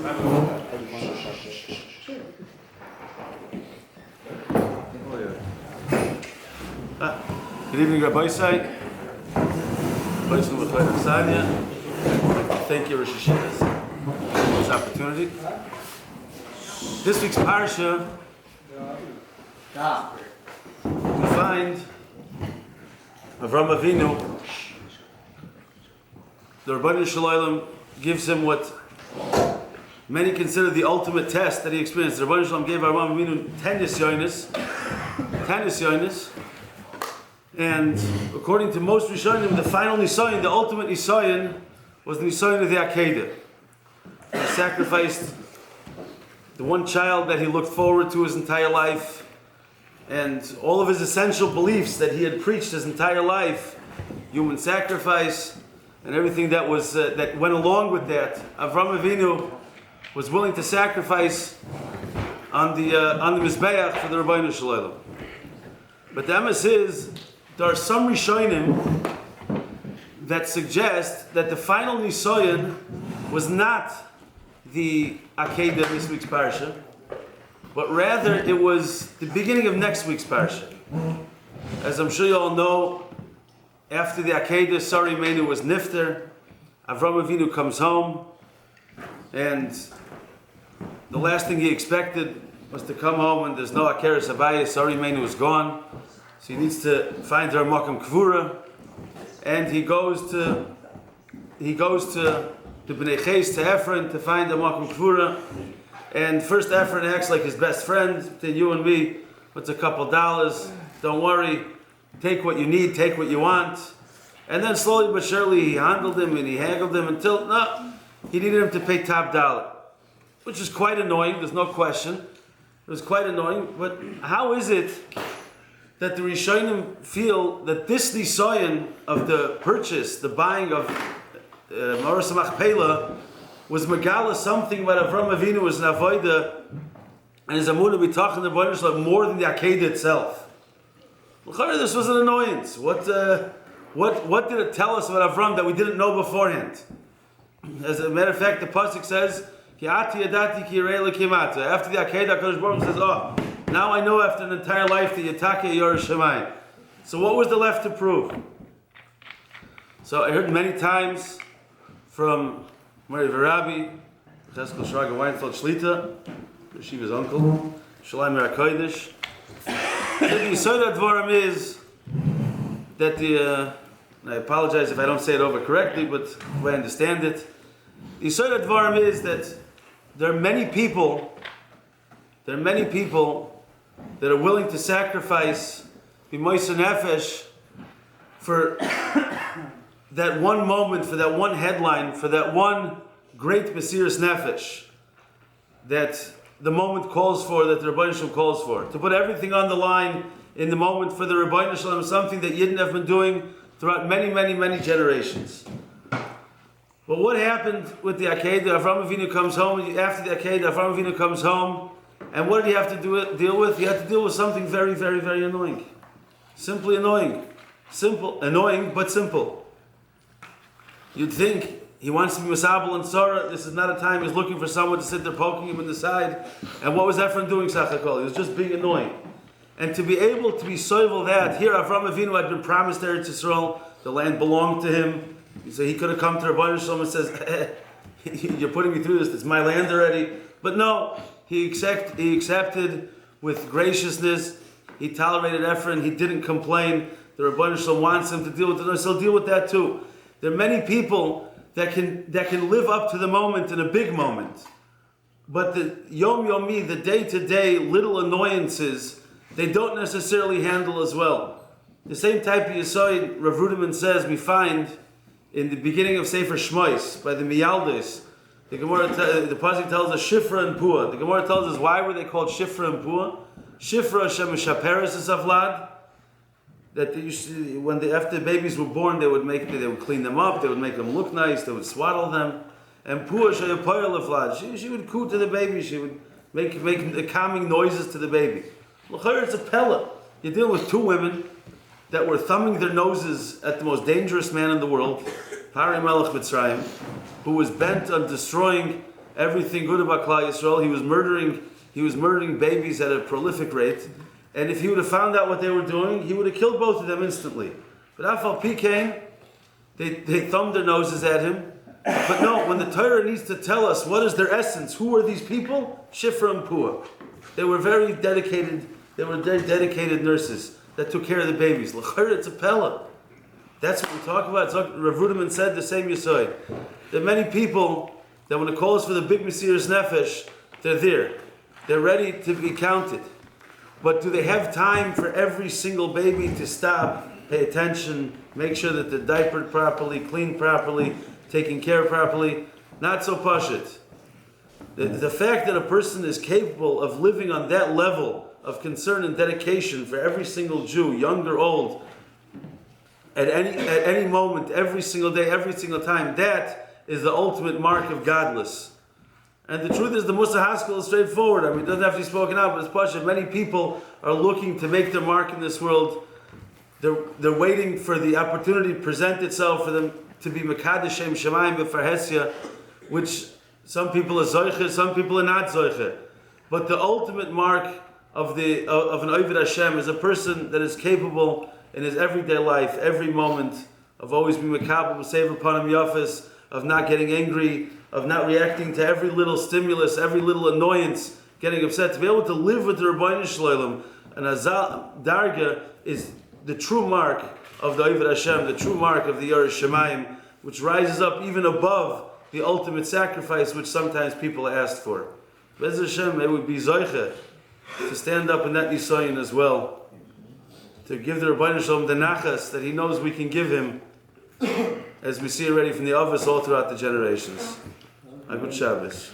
Good evening, Rabbi. Thank you, Rosh Hashanah, for this opportunity. This week's parsha, we find Avram Avinu. The Rabbi Shalom gives him what many consider the ultimate test that he experienced. The Rabbi Shalom gave Avram Avinu 10 nisyonos, and according to most Rishonim, the final nisayon, the ultimate nisayon, was the nisayon of the Akedah. He sacrificed the one child that he looked forward to his entire life, and all of his essential beliefs that he had preached his entire life, human sacrifice, and everything that was that went along with that. Avram Avinu was willing to sacrifice on the Mizbeach for the Rabbeinu Shalom. But the emes is, there are some Rishonim that suggest that the final Nisayon was not the Akedah this week's parsha, but rather it was the beginning of next week's parsha. As I'm sure you all know, after the Akedah, Sari Meinu was nifter. Avram Avinu comes home, and the last thing he expected was to come home and there's no Akeres Abayis. Sari Meinu is gone, so he needs to find her Makam Kvura, and he goes to Bnei Ches, to Ephron, to find a Makam Kvura. And first Ephron acts like his best friend. Then you and me, what's a couple dollars? Don't worry. Take what you need, take what you want. And then slowly but surely he handled him and he haggled him until, he needed him to pay top dollar. Which is quite annoying, there's no question. It was quite annoying, but how is it that the Rishonim feel that this nisayon of the purchase, the buying of Maras Machpelah, was Megala something where Avram Avinu was an avoida and his Amunah B'tachon the Rebbeinu Shalom more than the Akedah itself? This was an annoyance. What did it tell us about Avram that we didn't know beforehand? As a matter of fact, the pasuk says, "Ki ati yadati ki yirei l'kimata." After the Akedah, HaKadosh Baruch Hu says, now I know after an entire life that Yatake Yor Shemayim. So what was there left to prove? So I heard many times from Rabbi, Cheskel Shraga Weinfeld Shlita, Yeshiva's uncle, Shalai Merakoidish. The Yisod Advarim is that I apologize if I don't say it over correctly, but the way I understand it, the Yisod Advarim is that there are many people that are willing to sacrifice b'moisa nefesh for that one moment, for that one headline, for that one great mesiras nefesh that the moment calls for, that the Rabbi Shalom calls for. To put everything on the line in the moment for the Rabbi Shalom, something that Yidden have been doing throughout many, many, many generations. But what happened with the Akedah? Avram Avinu comes home, after the Akedah, Avram Avinu comes home, and what did he have to deal with? He had to deal with something very, very, very annoying. Simply annoying. Simple, annoying, but simple. You'd think he wants to be Masabal and Sarah. This is not a time he's looking for someone to sit there poking him in the side. And what was Ephron doing, Sachakol? He was just being annoying. And to be able to be soivel that, here Avram Avinu had been promised Eretz Yisrael, the land belonged to him. So he could have come to Rabbi Shalom and says, you're putting me through this, it's my land already. But no, he accepted with graciousness. He tolerated Ephron, he didn't complain. The Rabbi Shalom wants him to deal with it, so he'll deal with that too. There are many people that can live up to the moment in a big moment. But the yom-yomi, the day-to-day little annoyances, they don't necessarily handle as well. The same type of Yesod, Rav Ruderman says, we find in the beginning of Sefer Shmois, by the Miyaldes. The Gemara, the pasuk tells us Shifra and Pua. The Gemara tells us why were they called Shifra and Pua? Shifra Hashem Shaperes is Avlad. That they used to, after the babies were born, they would clean them up, they would make them look nice, they would swaddle them. And Pua Shayapoyer Leflad, she would coo to the baby, she would make calming noises to the baby. It's a pella. You're dealing with two women that were thumbing their noses at the most dangerous man in the world, Pari Melech Mitzrayim, who was bent on destroying everything good about Klal Yisrael. He was murdering babies at a prolific rate. And if he would have found out what they were doing, he would have killed both of them instantly. But Afal Pikein, they thumbed their noses at him. But no, when the Torah needs to tell us what is their essence, who are these people? Shifra and Pua. They were very dedicated nurses that took care of the babies. L'chayr, it's a pella. That's what we talk about. Rav Ruderman said the same Yesod. There are many people that when it calls for the big Mesiras Nefesh, they're there. They're ready to be counted. But do they have time for every single baby to stop, pay attention, make sure that they're diapered properly, cleaned properly, taken care of properly? Not so pashut. The fact that a person is capable of living on that level of concern and dedication for every single Jew, young or old, at any moment, every single day, every single time, that is the ultimate mark of godless. And the truth is, the Musa Haskell is straightforward. I mean, it doesn't have to be spoken out, but it's pashut. Many people are looking to make their mark in this world. They're waiting for the opportunity to present itself for them to be Mekadesh Shem Shemayim B'Farhesia, which some people are Zoiche, some people are not Zoiche. But the ultimate mark of an Oved Hashem is a person that is capable in his everyday life, every moment, of always being Mekabel, Save upon him Yafis, of not getting angry, of not reacting to every little stimulus, every little annoyance, getting upset, to be able to live with the Rabbi Shalom. And Azal Darga is the true mark of the Oved Hashem, the true mark of the Yerush Shemayim, which rises up even above the ultimate sacrifice which sometimes people asked for. Bez Hashem, it would be Zoiche to stand up in that Nisayin as well, to give the Rabbi Shalom the nachas that he knows we can give him, as we see already from the Avos all throughout the generations. A good Shabbos.